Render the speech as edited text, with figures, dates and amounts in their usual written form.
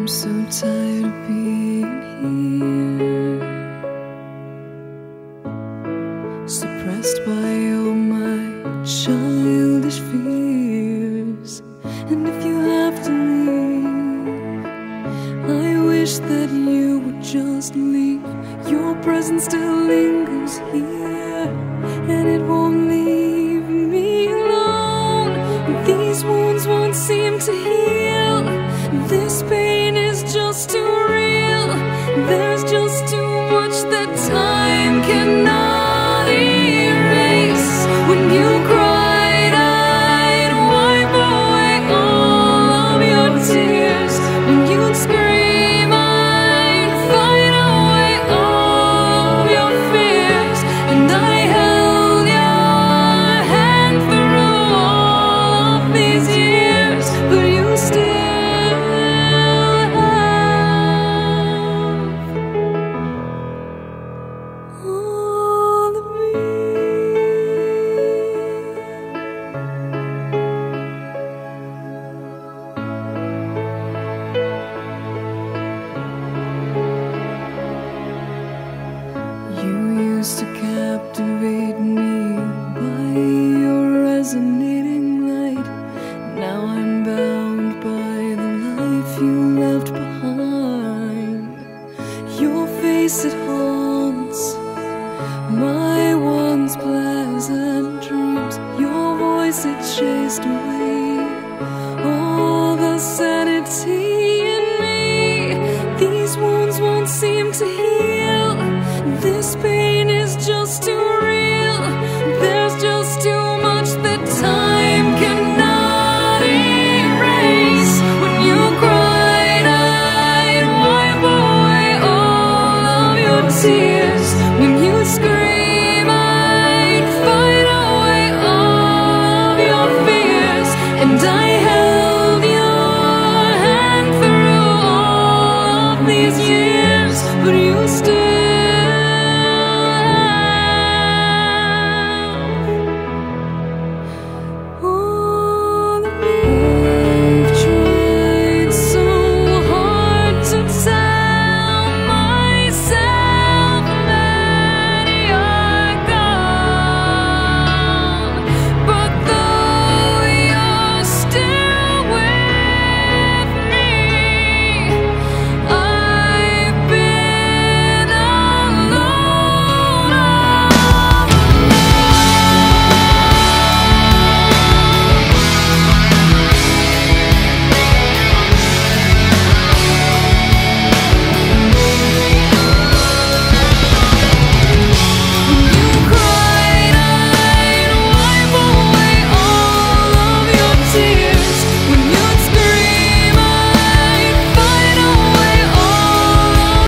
I'm so tired of being here, suppressed by all my childish fears. And if you have to leave, I wish that you would just leave. Your presence still lingers here, and it won't leave me alone. These wounds won't seem to heal. This pain is just too real. There's just too much that time cannot erase. When you cried, I'd wipe away all of your tears. When you'd scream, I'd fight away all of your fears. And I held your hand through all of these years, but you still to captivate me by your resonating light. Now I'm bound by the life you left behind. Your face, it haunts my once pleasant dreams. Your voice, it chased away all the sanity in me. These wounds won't seem to heal. This pain is just too real. There's just too much that time cannot erase. When you cried, I'd wipe away all of your tears. When you scream, I'd fight away all of your fears. And I held your hand through all of these years, but you still